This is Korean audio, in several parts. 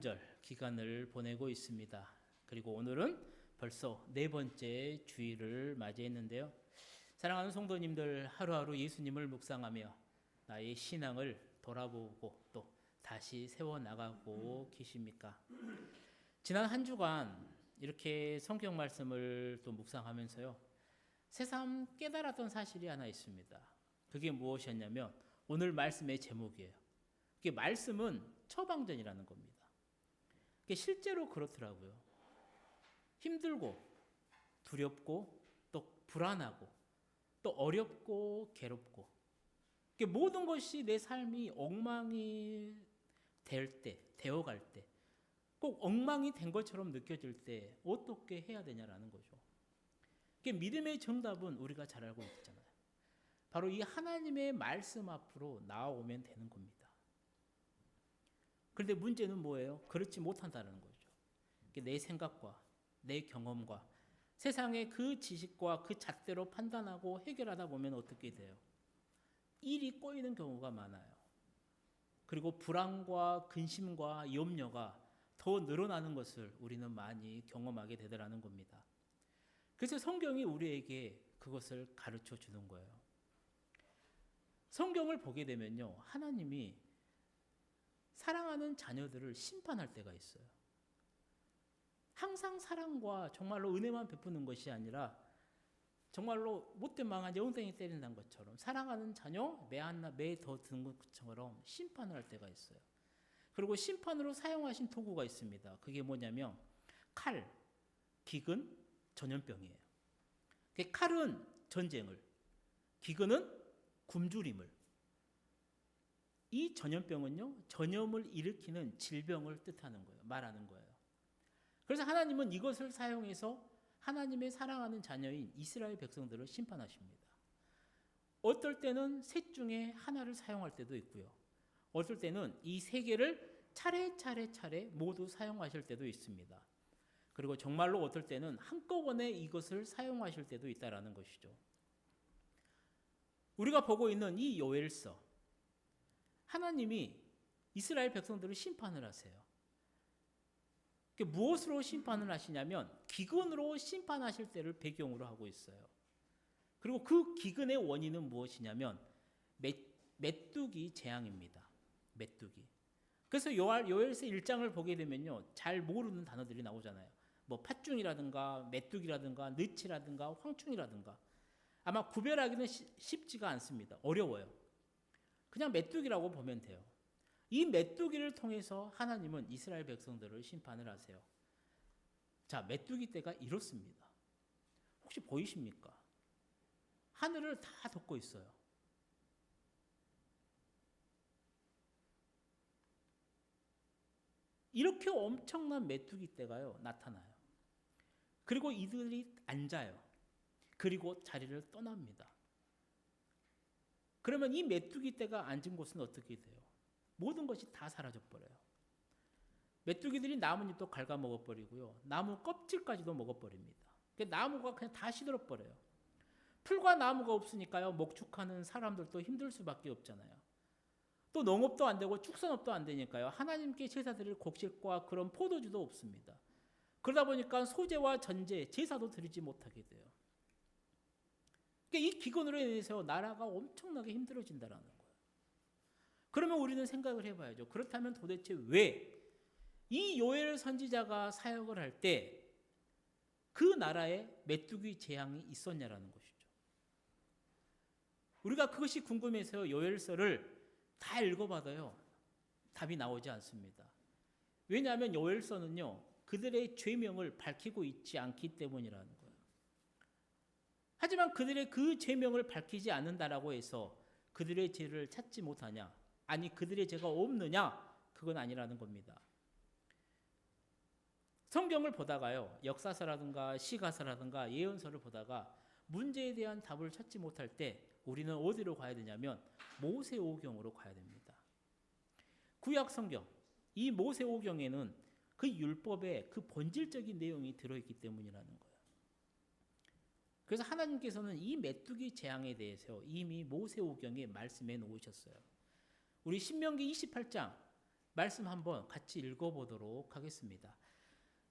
절 기간을 보내고 있습니다. 그리고 오늘은 벌써 네 번째 주일을 맞이했는데요. 사랑하는 성도님들, 하루하루 예수님을 묵상하며 나의 신앙을 돌아보고 또 다시 세워나가고 계십니까? 지난 한 주간 이렇게 성경 말씀을 또 묵상하면서요, 새삼 깨달았던 사실이 하나 있습니다. 그게 무엇이었냐면 오늘 말씀의 제목이에요. 그게 말씀은 처방전이라는 겁니다. 실제로 그렇더라고요. 힘들고 두렵고 또 불안하고 또 어렵고 괴롭고 모든 것이 내 삶이 엉망이 될 때, 되어갈 때, 꼭 엉망이 된 것처럼 느껴질 때 어떻게 해야 되냐라는 거죠. 믿음의 정답은 우리가 잘 알고 있잖아요. 바로 이 하나님의 말씀 앞으로 나아오면 되는 겁니다. 그런데 문제는 뭐예요? 그렇지 못한다는 거죠. 내 생각과 내 경험과 세상의 그 지식과 그 잣대로 판단하고 해결하다 보면 어떻게 돼요? 일이 꼬이는 경우가 많아요. 그리고 불안과 근심과 염려가 더 늘어나는 것을 우리는 많이 경험하게 되더라는 겁니다. 그래서 성경이 우리에게 그것을 가르쳐 주는 거예요. 성경을 보게 되면요, 하나님이 사랑하는 자녀들을 심판할 때가 있어요. 항상 사랑과 정말로 은혜만 베푸는 것이 아니라 정말로 못된 망한 엉덩이 때린다는 것처럼 사랑하는 자녀 매 더 드는 것처럼 심판을 할 때가 있어요. 그리고 심판으로 사용하신 도구가 있습니다. 그게 뭐냐면 칼, 기근, 전염병이에요. 칼은 전쟁을, 기근은 굶주림을, 이 전염병은요, 전염을 일으키는 질병을 뜻하는 거예요. 말하는 거예요. 그래서 하나님은 이것을 사용해서 하나님의 사랑하는 자녀인 이스라엘 백성들을 심판하십니다. 어떨 때는 셋 중에 하나를 사용할 때도 있고요. 어떨 때는 이 세 개를 차례 모두 사용하실 때도 있습니다. 그리고 정말로 어떨 때는 한꺼번에 이것을 사용하실 때도 있다라는 것이죠. 우리가 보고 있는 이 요엘서, 하나님이 이스라엘 백성들을 심판을 하세요. 무엇으로 심판을 하시냐면 기근으로 심판하실 때를 배경으로 하고 있어요. 그리고 그 기근의 원인은 무엇이냐면 메뚜기 재앙입니다. 메뚜기. 그래서 요엘서 1장을 보게 되면요, 잘 모르는 단어들이 나오잖아요. 뭐 팥중이라든가 메뚜기라든가 느치라든가 황충이라든가 아마 구별하기는 쉽지가 않습니다. 어려워요. 그냥 메뚜기라고 보면 돼요. 이 메뚜기를 통해서 하나님은 이스라엘 백성들을 심판을 하세요. 자, 메뚜기 떼가 이렇습니다. 혹시 보이십니까? 하늘을 다 덮고 있어요. 이렇게 엄청난 메뚜기 떼가요, 나타나요. 그리고 이들이 앉아요. 그리고 자리를 떠납니다. 그러면 이 메뚜기 떼가 앉은 곳은 어떻게 돼요? 모든 것이 다 사라져버려요. 메뚜기들이 나뭇잎도 갉아먹어버리고요. 나무 껍질까지도 먹어버립니다. 나무가 그냥 다 시들어버려요. 풀과 나무가 없으니까요, 목축하는 사람들도 힘들 수밖에 없잖아요. 또 농업도 안 되고 축산업도 안 되니까요, 하나님께 제사 드릴 곡식과 그런 포도주도 없습니다. 그러다 보니까 소제와 전제, 제사도 드리지 못하게 돼요. 이 기근으로 인해서 나라가 엄청나게 힘들어진다는 거예요. 그러면 우리는 생각을 해봐야죠. 그렇다면 도대체 왜 이 요엘 선지자가 사역을 할 때 그 나라에 메뚜기 재앙이 있었냐라는 것이죠. 우리가 그것이 궁금해서 요엘서를 다 읽어봐도요, 답이 나오지 않습니다. 왜냐하면 요엘서는요, 그들의 죄명을 밝히고 있지 않기 때문이라는 거예요. 하지만 그들의 그 죄명을 밝히지 않는다라고 해서 그들의 죄를 찾지 못하냐? 아니, 그들의 죄가 없느냐? 그건 아니라는 겁니다. 성경을 보다가요, 역사서라든가 시가서라든가 예언서를 보다가 문제에 대한 답을 찾지 못할 때 우리는 어디로 가야 되냐면 모세오경으로 가야 됩니다. 구약 성경, 이 모세오경에는 그 율법의 그 본질적인 내용이 들어있기 때문이라는 거예요. 그래서 하나님께서는 이 메뚜기 재앙에 대해서 이미 모세오경에 말씀해 놓으셨어요. 우리 신명기 28장 말씀 한번 같이 읽어보도록 하겠습니다.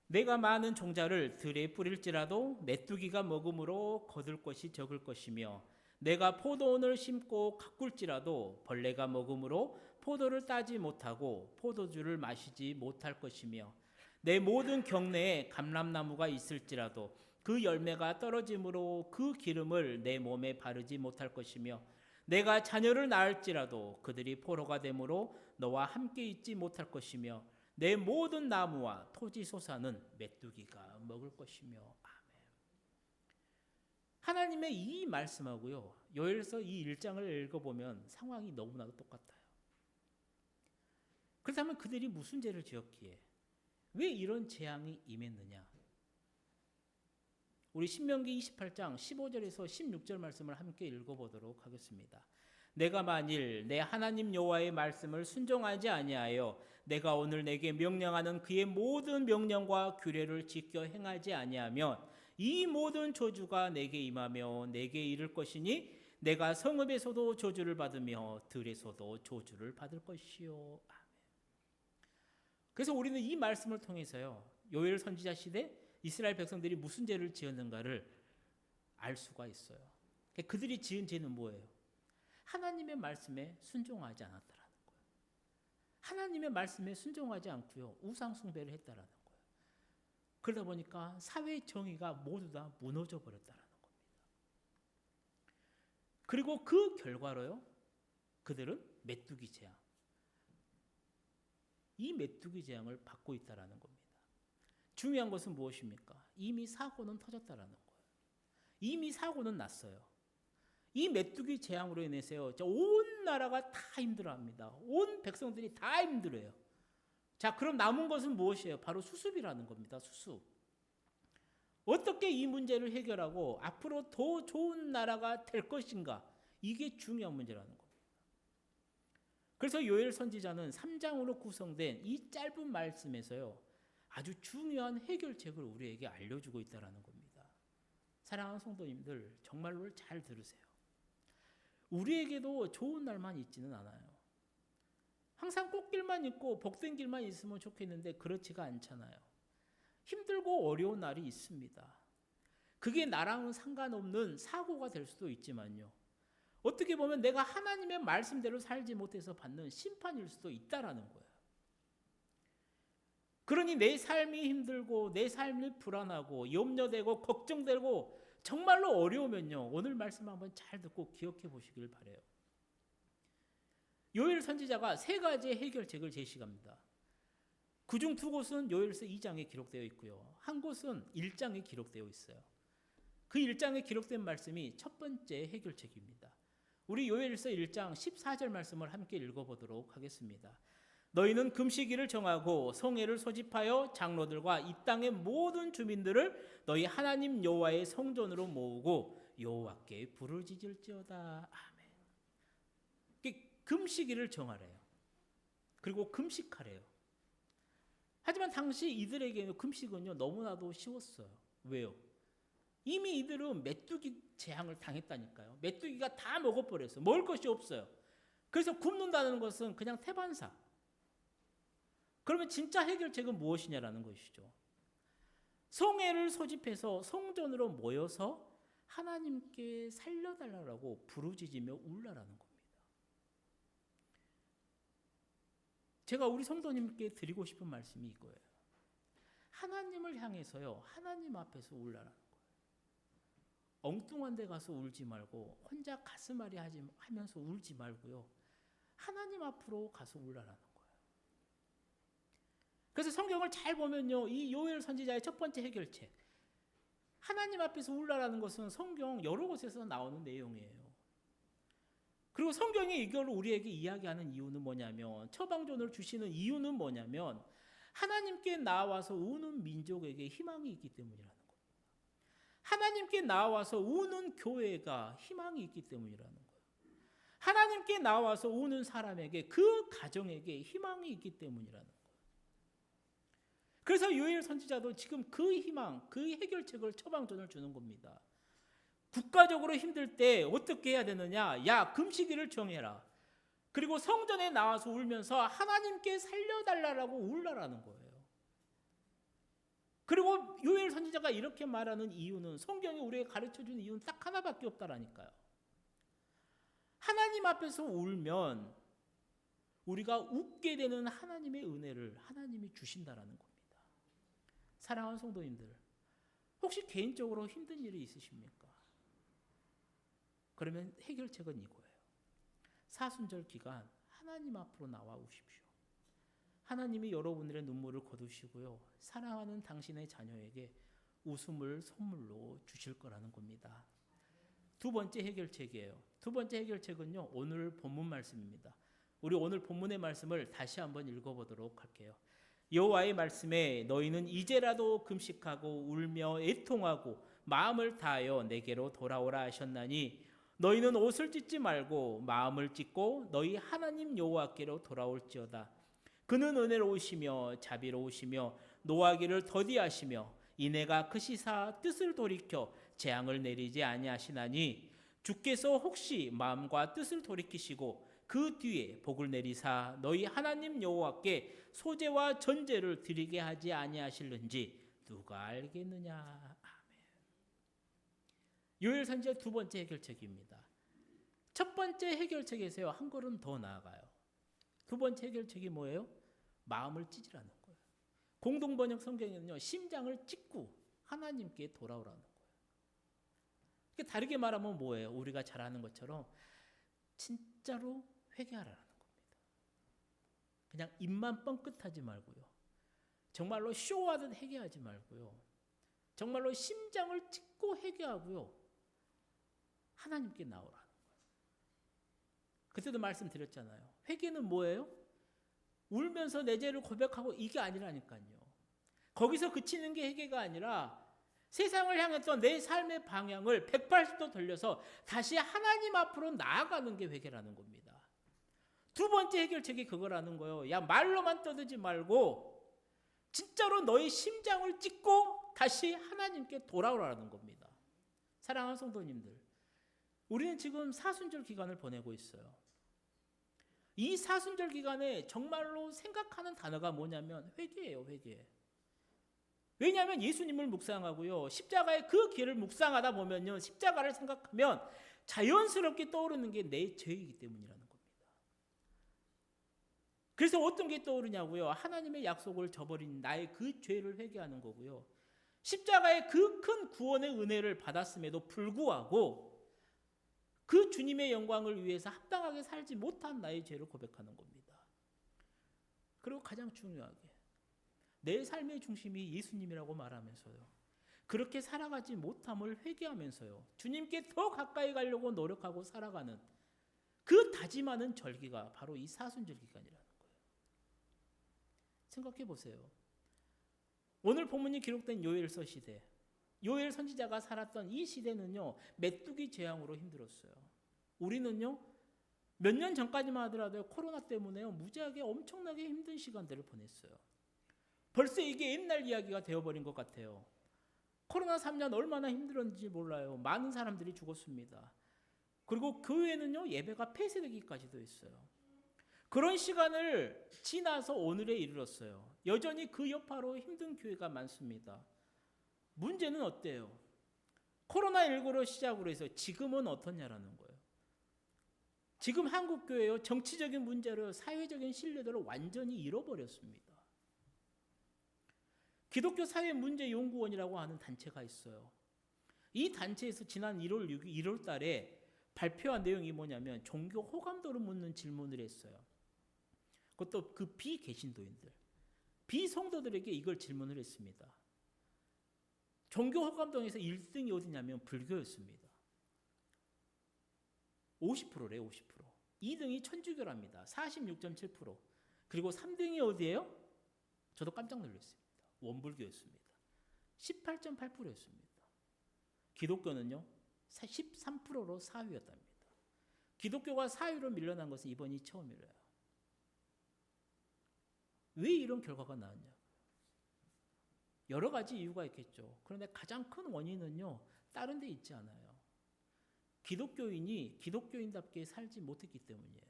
내가 많은 종자를 들에 뿌릴지라도 메뚜기가 먹음으로 거둘 것이 적을 것이며 내가 포도원을 심고 가꿀지라도 벌레가 먹음으로 포도를 따지 못하고 포도주를 마시지 못할 것이며 내 모든 경내에 감람나무가 있을지라도 그 열매가 떨어짐으로 그 기름을 내 몸에 바르지 못할 것이며 내가 자녀를 낳을지라도 그들이 포로가 되므로 너와 함께 있지 못할 것이며 내 모든 나무와 토지 소사는 메뚜기가 먹을 것이며. 아멘. 하나님의 이 말씀하고요, 요엘서 이 1장을 읽어보면 상황이 너무나도 똑같아요. 그렇다면 그들이 무슨 죄를 지었기에 왜 이런 재앙이 임했느냐? 우리 신명기 28장 15절에서 16절 말씀을 함께 읽어보도록 하겠습니다. 내가 만일 내 하나님 여호와의 말씀을 순종하지 아니하여 내가 오늘 내게 명령하는 그의 모든 명령과 규례를 지켜 행하지 아니하면 이 모든 저주가 내게 임하며 내게 이를 것이니 내가 성읍에서도 저주를 받으며 들에서도 저주를 받을 것이요. 아멘. 그래서 우리는 이 말씀을 통해서요, 요엘 선지자 시대 이스라엘 백성들이 무슨 죄를 지었는가를 알 수가 있어요. 그들이 지은 죄는 뭐예요? 하나님의 말씀에 순종하지 않았다라는 거예요. 하나님의 말씀에 순종하지 않고요, 우상 숭배를 했다라는 거예요. 그러다 보니까 사회의 정의가 모두 다 무너져 버렸다라는 겁니다. 그리고 그 결과로요, 그들은 메뚜기 재앙, 이 메뚜기 재앙을 받고 있다라는 겁니다. 중요한 것은 무엇입니까? 이미 사고는 터졌다라는 거예요. 이미 사고는 났어요. 이 메뚜기 재앙으로 인해서요, 온 나라가 다 힘들어합니다. 온 백성들이 다 힘들어요. 자, 그럼 남은 것은 무엇이에요? 바로 수습이라는 겁니다. 수습. 어떻게 이 문제를 해결하고 앞으로 더 좋은 나라가 될 것인가? 이게 중요한 문제라는 겁니다. 그래서 요엘 선지자는 3장으로 구성된 이 짧은 말씀에서요, 아주 중요한 해결책을 우리에게 알려주고 있다는 겁니다. 사랑하는 성도님들, 정말로 잘 들으세요. 우리에게도 좋은 날만 있지는 않아요. 항상 꽃길만 있고 복된 길만 있으면 좋겠는데 그렇지가 않잖아요. 힘들고 어려운 날이 있습니다. 그게 나랑은 상관없는 사고가 될 수도 있지만요, 어떻게 보면 내가 하나님의 말씀대로 살지 못해서 받는 심판일 수도 있다라는 거예요. 그러니 내 삶이 힘들고 내 삶이 불안하고 염려되고 걱정되고 정말로 어려우면요, 오늘 말씀 한번 잘 듣고 기억해 보시길 바라요. 요엘 선지자가 세 가지의 해결책을 제시합니다. 그중 두 곳은 요엘서 2장에 기록되어 있고요, 한 곳은 1장에 기록되어 있어요. 그 1장에 기록된 말씀이 첫 번째 해결책입니다. 우리 요엘서 1장 14절 말씀을 함께 읽어보도록 하겠습니다. 너희는 금식일을 정하고 성회를 소집하여 장로들과 이 땅의 모든 주민들을 너희 하나님 여호와의 성전으로 모으고 여호와께 부르짖을지어다. 아멘. 금식일을 정하래요. 그리고 금식하래요. 하지만 당시 이들에게는 금식은요, 너무나도 쉬웠어요. 왜요? 이미 이들은 메뚜기 재앙을 당했다니까요. 메뚜기가 다 먹어버렸어요. 먹을 것이 없어요. 그래서 굶는다는 것은 그냥 태반사. 그러면 진짜 해결책은 무엇이냐라는 것이죠. 성회를 소집해서 성전으로 모여서 하나님께 살려달라고 부르짖으며 울라라는 겁니다. 제가 우리 성도님께 드리고 싶은 말씀이 이거예요. 하나님을 향해서요, 하나님 앞에서 울라라는 거예요. 엉뚱한 데 가서 울지 말고 혼자 가슴앓이 하면서 울지 말고요, 하나님 앞으로 가서 울라라는 거예요. 그래서 성경을 잘 보면요, 이 요엘 선지자의 첫 번째 해결책, 하나님 앞에서 울라라는 것은 성경 여러 곳에서 나오는 내용이에요. 그리고 성경이 이걸 우리에게 이야기하는 이유는 뭐냐면, 처방전을 주시는 이유는 뭐냐면, 하나님께 나와서 우는 민족에게 희망이 있기 때문이라는 겁니다. 하나님께 나와서 우는 교회가 희망이 있기 때문이라는 거예요. 하나님께 나와서 우는 사람에게, 그 가정에게 희망이 있기 때문이라는 거예요. 그래서 요엘 선지자도 지금 그 희망, 그 해결책을 처방전을 주는 겁니다. 국가적으로 힘들 때 어떻게 해야 되느냐? 야, 금식일을 정해라. 그리고 성전에 나와서 울면서 하나님께 살려달라고 울라라는 거예요. 그리고 요엘 선지자가 이렇게 말하는 이유는, 성경이 우리에게 가르쳐주는 이유는 딱 하나밖에 없다라니까요. 하나님 앞에서 울면 우리가 웃게 되는 하나님의 은혜를 하나님이 주신다라는 겁니다. 사랑하는 성도님들, 혹시 개인적으로 힘든 일이 있으십니까? 그러면 해결책은 이거예요. 사순절 기간 하나님 앞으로 나와 오십시오. 하나님이 여러분들의 눈물을 거두시고요, 사랑하는 당신의 자녀에게 웃음을 선물로 주실 거라는 겁니다. 두 번째 해결책이에요. 두 번째 해결책은요, 오늘 본문 말씀입니다. 우리 오늘 본문의 말씀을 다시 한번 읽어보도록 할게요. 여호와의 말씀에 너희는 이제라도 금식하고 울며 애통하고 마음을 다하여 내게로 돌아오라 하셨나니 너희는 옷을 찢지 말고 마음을 찢고 너희 하나님 여호와께로 돌아올지어다. 그는 은혜로우시며 자비로우시며 노하기를 더디하시며 이내가 크시사 뜻을 돌이켜 재앙을 내리지 아니하시나니 주께서 혹시 마음과 뜻을 돌이키시고 그 뒤에 복을 내리사 너희 하나님 여호와께 소제와 전제를 드리게 하지 아니하실는지 누가 알겠느냐. 아멘. 요엘 선지자 두 번째 해결책입니다. 첫 번째 해결책에서요, 한 걸음 더 나아가요. 두 번째 해결책이 뭐예요? 마음을 찢으라는 거예요. 공동번역 성경에는요, 심장을 찢고 하나님께 돌아오라는 거예요. 다르게 말하면 뭐예요? 우리가 잘 아는 것처럼 진짜로 회개하라는 겁니다. 그냥 입만 뻥끗하지 말고요, 정말로 쇼하듯 회개하지 말고요, 정말로 심장을 찢고 회개하고요, 하나님께 나오라는 거예요. 그때도 말씀드렸잖아요. 회개는 뭐예요? 울면서 내 죄를 고백하고 이게 아니라니까요. 거기서 그치는 게 회개가 아니라 세상을 향했던 내 삶의 방향을 180도 돌려서 다시 하나님 앞으로 나아가는 게 회개라는 겁니다. 두 번째 해결책이 그거라는 거예요. 야, 말로만 떠들지 말고 진짜로 너의 심장을 찢고 다시 하나님께 돌아오라는 겁니다. 사랑하는 성도님들, 우리는 지금 사순절 기간을 보내고 있어요. 이 사순절 기간에 정말로 생각하는 단어가 뭐냐면 회개예요, 회개. 왜냐하면 예수님을 묵상하고요, 십자가의 그 길을 묵상하다 보면요, 십자가를 생각하면 자연스럽게 떠오르는 게 내 죄이기 때문이라는 겁니다. 그래서 어떤 게 떠오르냐고요? 하나님의 약속을 저버린 나의 그 죄를 회개하는 거고요, 십자가의 그 큰 구원의 은혜를 받았음에도 불구하고 그 주님의 영광을 위해서 합당하게 살지 못한 나의 죄를 고백하는 겁니다. 그리고 가장 중요하게 내 삶의 중심이 예수님이라고 말하면서요, 그렇게 살아가지 못함을 회개하면서요, 주님께 더 가까이 가려고 노력하고 살아가는 그 다짐하는 절기가 바로 이 사순절 기간이라는 거예요. 생각해 보세요. 오늘 본문이 기록된 요엘서 시대, 요엘 선지자가 살았던 이 시대는요, 메뚜기 재앙으로 힘들었어요. 우리는요, 몇 년 전까지만 하더라도 코로나 때문에요, 무지하게 엄청나게 힘든 시간들을 보냈어요. 벌써 이게 옛날 이야기가 되어버린 것 같아요. 코로나 3년 얼마나 힘들었는지 몰라요. 많은 사람들이 죽었습니다. 그리고 교회는요, 예배가 폐쇄되기까지도 했어요. 그런 시간을 지나서 오늘에 이르렀어요. 여전히 그 여파로 힘든 교회가 많습니다. 문제는 어때요? 코로나19로 시작으로 해서 지금은 어떻냐라는 거예요. 지금 한국교회요, 정치적인 문제로 사회적인 신뢰도를 완전히 잃어버렸습니다. 기독교 사회문제연구원이라고 하는 단체가 있어요. 이 단체에서 지난 1월 달에 발표한 내용이 뭐냐면 종교 호감도를 묻는 질문을 했어요. 그것도 그 비개신도인들, 비성도들에게 이걸 질문을 했습니다. 종교 호감도에서 1등이 어디냐면 불교였습니다. 50%래, 50%. 2등이 천주교랍니다. 46.7%. 그리고 3등이 어디예요? 저도 깜짝 놀랐습니다. 원불교였습니다. 18.8%였습니다. 기독교는요, 13%로 4위였답니다. 기독교가 4위로 밀려난 것은 이번이 처음이래요. 왜 이런 결과가 나왔냐? 여러 가지 이유가 있겠죠. 그런데 가장 큰 원인은요, 다른 데 있지 않아요. 기독교인이 기독교인답게 살지 못했기 때문이에요.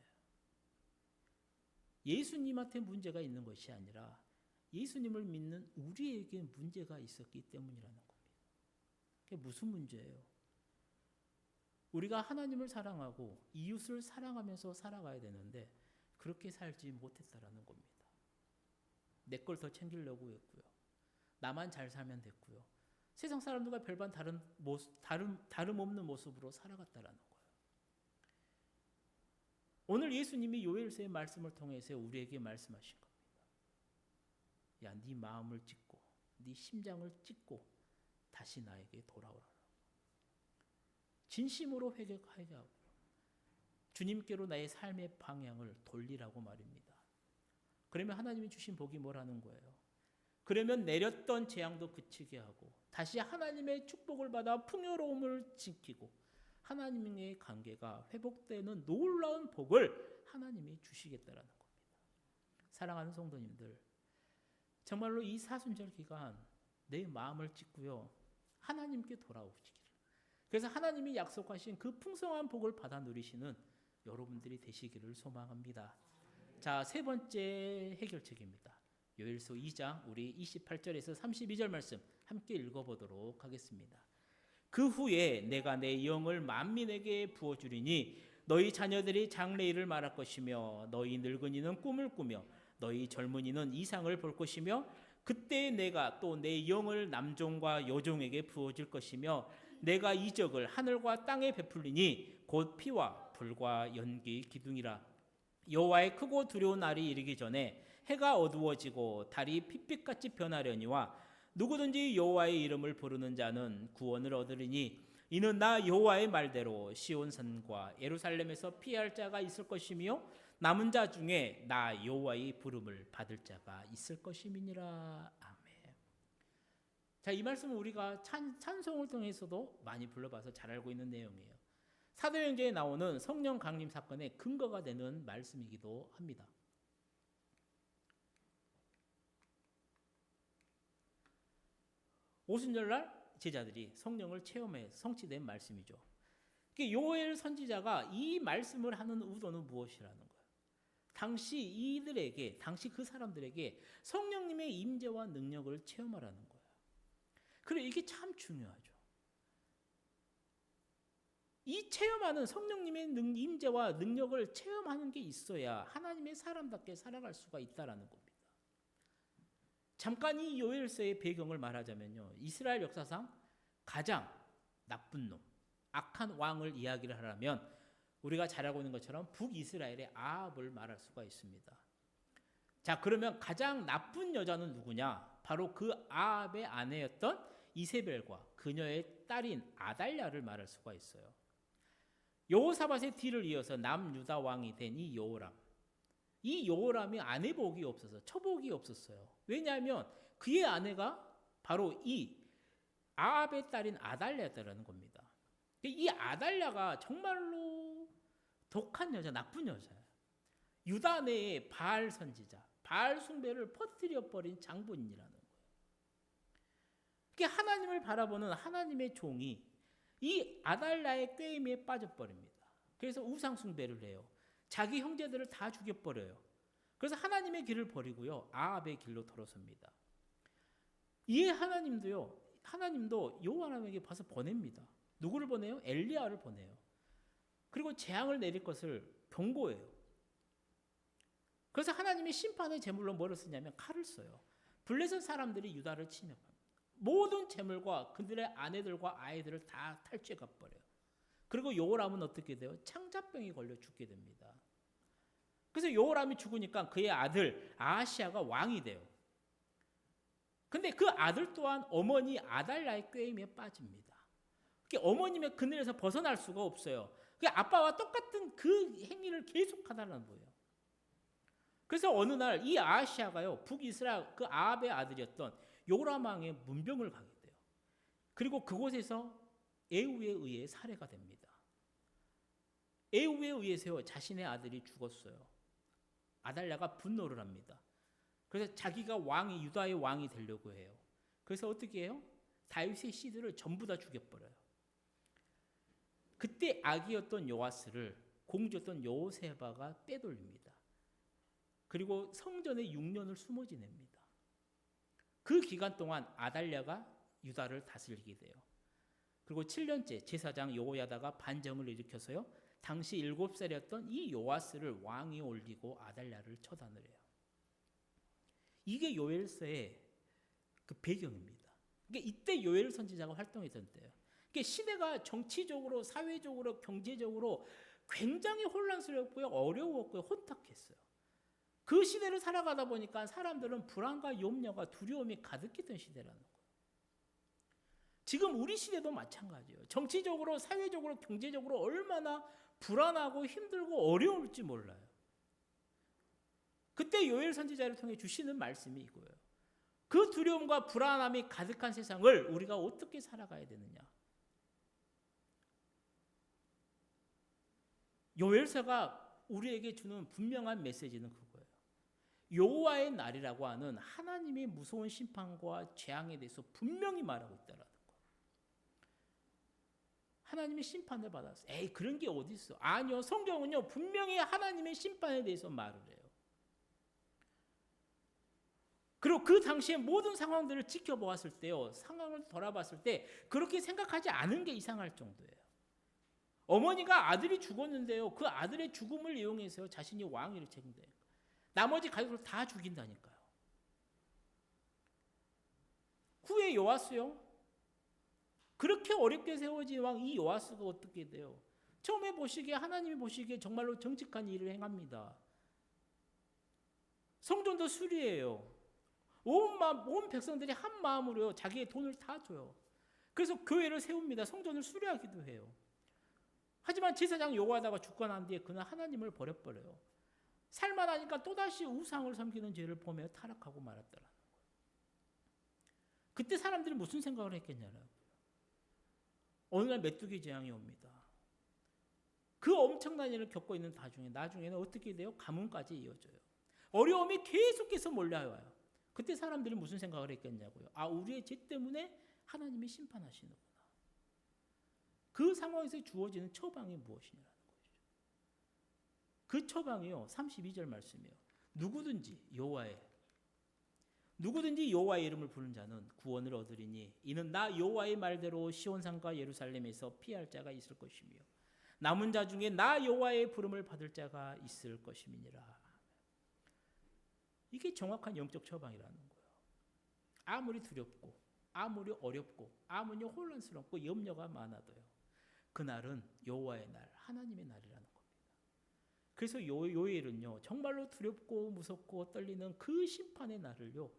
예수님한테 문제가 있는 것이 아니라 예수님을 믿는 우리에게 문제가 있었기 때문이라는 겁니다. 그게 무슨 문제예요? 우리가 하나님을 사랑하고 이웃을 사랑하면서 살아가야 되는데 그렇게 살지 못했다라는 겁니다. 내 걸 더 챙기려고 했고요. 나만 잘 살면 됐고요. 세상 사람들과 별반 다름없는 모습으로 살아갔다라는 거예요. 오늘 예수님이 요엘서의 말씀을 통해서 우리에게 말씀하신 겁니다. 야, 네 마음을 찢고 네 심장을 찢고 다시 나에게 돌아오라. 진심으로 회개하게 하고 주님께로 나의 삶의 방향을 돌리라고 말입니다. 그러면 하나님이 주신 복이 뭐라는 거예요? 그러면 내렸던 재앙도 그치게 하고 다시 하나님의 축복을 받아 풍요로움을 지키고 하나님의 관계가 회복되는 놀라운 복을 하나님이 주시겠다라는 겁니다. 사랑하는 성도님들, 정말로 이 사순절 기간 내 마음을 찢고요, 하나님께 돌아오시기를. 그래서 하나님이 약속하신 그 풍성한 복을 받아 누리시는 여러분들이 되시기를 소망합니다. 자, 세 번째 해결책입니다. 요엘서 2장 우리 28절에서 32절 말씀 함께 읽어보도록 하겠습니다. 그 후에 내가 내 영을 만민에게 부어주리니 너희 자녀들이 장래일을 말할 것이며 너희 늙은이는 꿈을 꾸며 너희 젊은이는 이상을 볼 것이며 그때 내가 또 내 영을 남종과 여종에게 부어줄 것이며 내가 이적을 하늘과 땅에 베풀리니 곧 피와 불과 연기 기둥이라. 여호와의 크고 두려운 날이 이르기 전에 해가 어두워지고 달이 핏빛같이 변하려니와 누구든지 여호와의 이름을 부르는 자는 구원을 얻으리니 이는 나 여호와의 말대로 시온산과 예루살렘에서 피할 자가 있을 것이며 남은 자 중에 나 여호와의 부름을 받을 자가 있을 것임이니라. 아멘. 자, 이 말씀은 우리가 찬송을 통해서도 많이 불러봐서 잘 알고 있는 내용이에요. 사도행전에 나오는 성령 강림 사건의 근거가 되는 말씀이기도 합니다. 오순절날 제자들이 성령을 체험해 성취된 말씀이죠. 요엘 선지자가 이 말씀을 하는 의도는 무엇이라는 거예요? 당시 그 사람들에게 성령님의 임재와 능력을 체험하라는 거예요. 그래, 이게 참 중요하죠. 이 체험하는 성령님의 임재와 능력을 체험하는 게 있어야 하나님의 사람답게 살아갈 수가 있다라는 겁니다. 잠깐 이 요엘서의 배경을 말하자면요, 이스라엘 역사상 가장 나쁜 놈, 악한 왕을 이야기를 하려면 우리가 잘 알고 있는 것처럼 북이스라엘의 아합을 말할 수가 있습니다. 자, 그러면 가장 나쁜 여자는 누구냐? 바로 그 아합의 아내였던 이세벨과 그녀의 딸인 아달랴를 말할 수가 있어요. 여호사밧의 뒤를 이어서 남유다 왕이 된 이 여호람, 이 여호람이 아내 복이 없어서 처복이 없었어요. 왜냐하면 그의 아내가 바로 이 아합의 딸인 아달랴였다는 겁니다. 이 아달랴가 정말로 독한 여자, 나쁜 여자예요. 유다 내에 바알 선지자, 바알 숭배를 퍼뜨려 버린 장본인이라는 거예요. 하나님을 바라보는 하나님의 종이 이 아달랴의 꾀임에 빠져버립니다. 그래서 우상 숭배를 해요. 자기 형제들을 다 죽여버려요. 그래서 하나님의 길을 버리고요, 아합의 길로 돌아섭니다. 이에 하나님도 여호와람에게 봐서 보냅니다. 누구를 보내요? 엘리야를 보내요. 그리고 재앙을 내릴 것을 경고해요. 그래서 하나님이 심판의 제물로 뭐를 쓰냐면 칼을 써요. 블레셋 사람들이 유다를 침략합니다. 모든 재물과 그들의 아내들과 아이들을 다 탈취해 가버려요. 그리고 여호람은 어떻게 돼요? 창자병이 걸려 죽게 됩니다. 그래서 여호람이 죽으니까 그의 아들 아하시아가 왕이 돼요. 근데 그 아들 또한 어머니 아달랴의 꾀임에 빠집니다. 어머님의 그늘에서 벗어날 수가 없어요. 아빠와 똑같은 그 행위를 계속하다는 거예요. 그래서 어느 날 이 아하시아가요, 북이스라엘 그 아합의 아들이었던 요람 왕의 문병을 가게 돼요. 그리고 그곳에서 에후에 의해 살해가 됩니다. 에후에 의해서 자신의 아들이 죽었어요. 아달랴가 분노를 합니다. 그래서 자기가 유다의 왕이 되려고 해요. 그래서 어떻게 해요? 다윗의 씨들을 전부 다 죽여버려요. 그때 아기였던 요아스를 공주였던 여호세바가 빼돌립니다. 그리고 성전에 6년을 숨어 지냅니다. 그 기간 동안 아달랴가 유다를 다스리게 돼요. 그리고 7년째 제사장 여호야다가 반정을 일으켜서요. 당시 7살이었던 이 요아스를 왕위에 올리고 아달랴를 처단을 해요. 이게 요엘서의 그 배경입니다. 그러니까 이때 요엘 선지자가 활동했던 때예요. 그러니까 시대가 정치적으로, 사회적으로, 경제적으로 굉장히 혼란스럽고요, 어려웠고요, 혼탁했어요. 그 시대를 살아가다 보니까 사람들은 불안과 염려가 두려움이 가득했던 시대라는 거예요. 지금 우리 시대도 마찬가지예요. 정치적으로, 사회적으로, 경제적으로 얼마나 불안하고 힘들고 어려울지 몰라요. 그때 요엘 선지자를 통해 주시는 말씀이 이거예요. 그 두려움과 불안함이 가득한 세상을 우리가 어떻게 살아가야 되느냐. 요엘서가 우리에게 주는 분명한 메시지는 그거예요. 여호와의 날이라고 하는 하나님의 무서운 심판과 재앙에 대해서 분명히 말하고 있다라는 거예요. 하나님의 심판을 받았어요. 에이, 그런 게 어디 있어? 아니요, 성경은요 분명히 하나님의 심판에 대해서 말을 해요. 그리고 그 당시에 모든 상황들을 지켜보았을 때요, 상황을 돌아봤을 때 그렇게 생각하지 않은 게 이상할 정도예요. 어머니가 아들이 죽었는데요, 그 아들의 죽음을 이용해서 자신이 왕위를 책임져요. 나머지 가족을 다 죽인다니까요. 후에 요아스요, 그렇게 어렵게 세워진 왕 이 요아스가 어떻게 돼요? 처음에 보시기에, 하나님이 보시기에 정말로 정직한 일을 행합니다. 성전도 수리해요. 온 백성들이 한 마음으로 자기의 돈을 다 줘요. 그래서 교회를 세웁니다. 성전을 수리하기도 해요. 하지만 제사장 여호야다가 죽고 난 뒤에 그는 하나님을 버려버려요. 살만하니까 또다시 우상을 섬기는 죄를 범해 타락하고 말았더라는 거예요. 그때 사람들이 무슨 생각을 했겠냐고요. 어느 날 메뚜기 재앙이 옵니다. 그 엄청난 일을 겪고 있는 나중에는 어떻게 돼요? 가뭄까지 이어져요. 어려움이 계속해서 몰려와요. 그때 사람들이 무슨 생각을 했겠냐고요. 아, 우리의 죄 때문에 하나님이 심판하시는구나. 그 상황에서 주어지는 처방이 무엇이냐는 것이죠. 그 처방이요, 32절 말씀이요. 누구든지 여호와의 이름을 부르는 자는 구원을 얻으리니 이는 나 여호와의 말대로 시온산과 예루살렘에서 피할 자가 있을 것이며 남은 자 중에 나 여호와의 부름을 받을 자가 있을 것임이니라. 이게 정확한 영적 처방이라는 거예요. 아무리 두렵고 아무리 어렵고 아무리 혼란스럽고 염려가 많아도요, 그날은 여호와의 날, 하나님의 날이라는 겁니다. 그래서 요엘은요, 정말로 두렵고 무섭고 떨리는 그 심판의 날을요,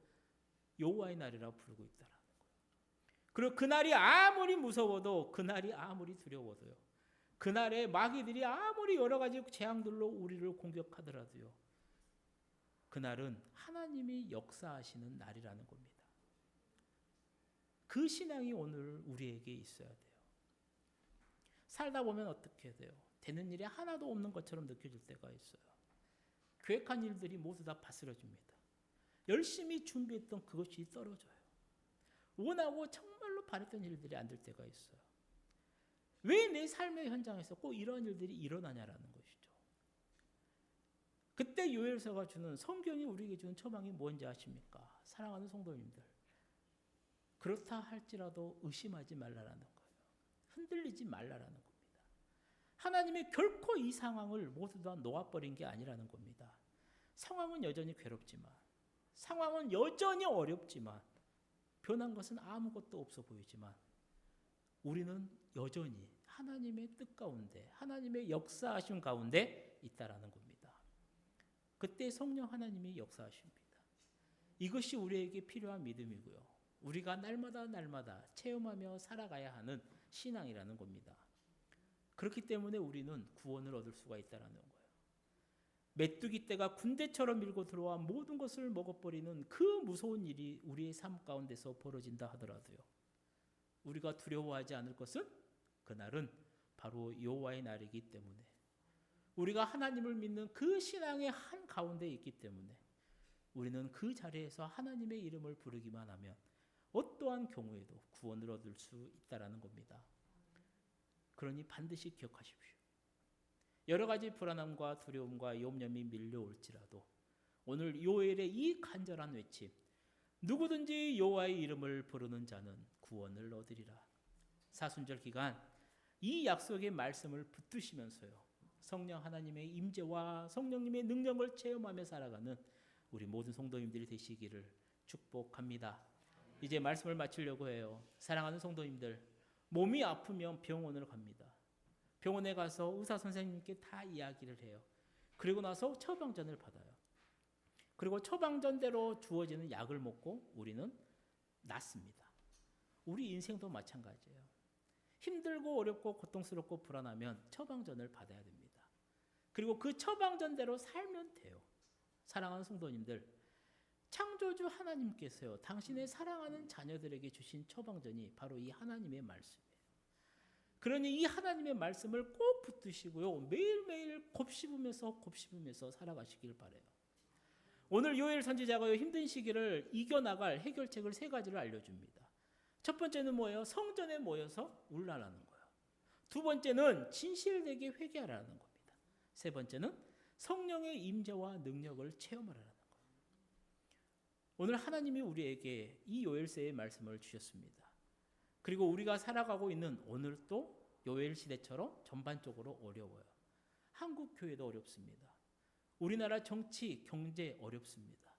여호와의 날이라고 부르고 있다라는 거예요. 그리고 그날이 아무리 무서워도, 그날이 아무리 두려워도요, 그날에 마귀들이 아무리 여러 가지 재앙들로 우리를 공격하더라도요, 그날은 하나님이 역사하시는 날이라는 겁니다. 그 신앙이 오늘 우리에게 있어야 돼요. 살다 보면 어떻게 돼요? 되는 일이 하나도 없는 것처럼 느껴질 때가 있어요. 계획한 일들이 모두 다 바스러집니다. 열심히 준비했던 그것이 떨어져요. 원하고 정말로 바랬던 일들이 안 될 때가 있어요. 왜 내 삶의 현장에서 꼭 이런 일들이 일어나냐라는 것이죠. 그때 요엘서가 주는, 성경이 우리에게 주는 처방이 뭔지 아십니까? 사랑하는 성도님들, 그렇다 할지라도 의심하지 말라라는 거예요. 흔들리지 말라라는 겁니다. 하나님이 결코 이 상황을 모두 다 놓아버린 게 아니라는 겁니다. 상황은 여전히 괴롭지만, 상황은 여전히 어렵지만, 변한 것은 아무것도 없어 보이지만 우리는 여전히 하나님의 뜻 가운데, 하나님의 역사하심 가운데 있다라는 겁니다. 그때 성령 하나님이 역사하십니다. 이것이 우리에게 필요한 믿음이고요, 우리가 날마다 체험하며 살아가야 하는 신앙이라는 겁니다. 그렇기 때문에 우리는 구원을 얻을 수가 있다는 거예요. 메뚜기 떼가 군대처럼 밀고 들어와 모든 것을 먹어버리는 그 무서운 일이 우리의 삶 가운데서 벌어진다 하더라도요, 우리가 두려워하지 않을 것은 그날은 바로 여호와의 날이기 때문에, 우리가 하나님을 믿는 그 신앙의 한 가운데 있기 때문에 우리는 그 자리에서 하나님의 이름을 부르기만 하면 어떠한 경우에도 구원을 얻을 수 있다라는 겁니다. 그러니 반드시 기억하십시오. 여러 가지 불안함과 두려움과 염려이 밀려올지라도 오늘 요엘의 이 간절한 외침, 누구든지 여호와의 이름을 부르는 자는 구원을 얻으리라. 사순절 기간 이 약속의 말씀을 붙드시면서요, 성령 하나님의 임재와 성령님의 능력을 체험하며 살아가는 우리 모든 성도님들이 되시기를 축복합니다. 이제 말씀을 마치려고 해요. 사랑하는 성도님들, 몸이 아프면 병원을 갑니다. 병원에 가서 의사 선생님께 다 이야기를 해요. 그리고 나서 처방전을 받아요. 그리고 처방전대로 주어지는 약을 먹고 우리는 낫습니다. 우리 인생도 마찬가지예요. 힘들고 어렵고 고통스럽고 불안하면 처방전을 받아야 됩니다. 그리고 그 처방전대로 살면 돼요. 사랑하는 성도님들, 창조주 하나님께서요, 당신의 사랑하는 자녀들에게 주신 처방전이 바로 이 하나님의 말씀이에요. 그러니 이 하나님의 말씀을 꼭 붙드시고요, 매일매일 곱씹으면서 살아가시길 바라요. 오늘 요엘 선지자가 힘든 시기를 이겨나갈 해결책을 3가지를 알려줍니다. 첫 번째는 뭐예요? 성전에 모여서 울라라는 거예요. 두 번째는 진실되게 회개하라는 겁니다. 세 번째는 성령의 임재와 능력을 체험하라는 거예요. 오늘 하나님이 우리에게 이 요엘서의 말씀을 주셨습니다. 그리고 우리가 살아가고 있는 오늘도 요엘 시대처럼 전반적으로 어려워요. 한국 교회도 어렵습니다. 우리나라 정치, 경제 어렵습니다.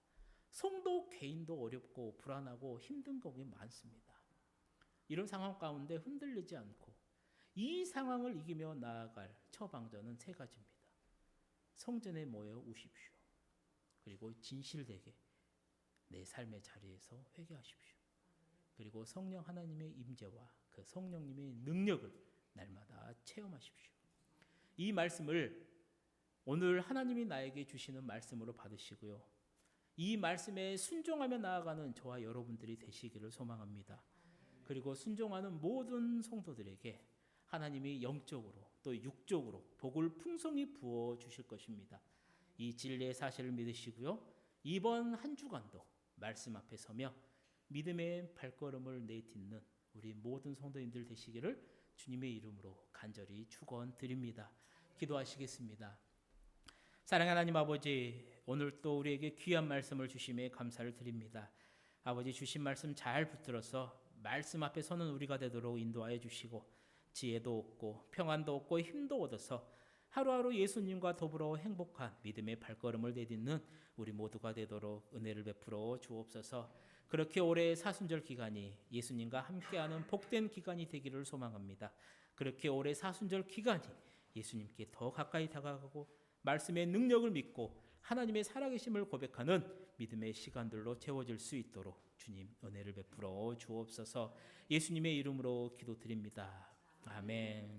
성도 개인도 어렵고 불안하고 힘든 것이 많습니다. 이런 상황 가운데 흔들리지 않고 이 상황을 이기며 나아갈 처방전은 3가지입니다. 성전에 모여 우십시오. 그리고 진실되게 내 삶의 자리에서 회개하십시오. 그리고 성령 하나님의 임재와 그 성령님의 능력을 날마다 체험하십시오. 이 말씀을 오늘 하나님이 나에게 주시는 말씀으로 받으시고요, 이 말씀에 순종하며 나아가는 저와 여러분들이 되시기를 소망합니다. 그리고 순종하는 모든 성도들에게 하나님이 영적으로 또 육적으로 복을 풍성히 부어 주실 것입니다. 이 진리의 사실을 믿으시고요, 이번 한 주간도 말씀 앞에 서며 믿음의 발걸음을 내딛는 우리 모든 성도님들 되시기를 주님의 이름으로 간절히 축원드립니다. 기도하시겠습니다. 사랑하는 하나님 아버지, 오늘 또 우리에게 귀한 말씀을 주심에 감사를 드립니다. 아버지, 주신 말씀 잘 붙들어서 말씀 앞에 서는 우리가 되도록 인도하여 주시고, 지혜도 얻고 평안도 얻고 힘도 얻어서 하루하루 예수님과 더불어 행복한 믿음의 발걸음을 내딛는 우리 모두가 되도록 은혜를 베풀어 주옵소서. 그렇게 올해 사순절 기간이 예수님과 함께하는 복된 기간이 되기를 소망합니다. 그렇게 올해 사순절 기간이 예수님께 더 가까이 다가가고 말씀의 능력을 믿고 하나님의 살아계심을 고백하는 믿음의 시간들로 채워질 수 있도록 주님 은혜를 베풀어 주옵소서. 예수님의 이름으로 기도드립니다. 아멘.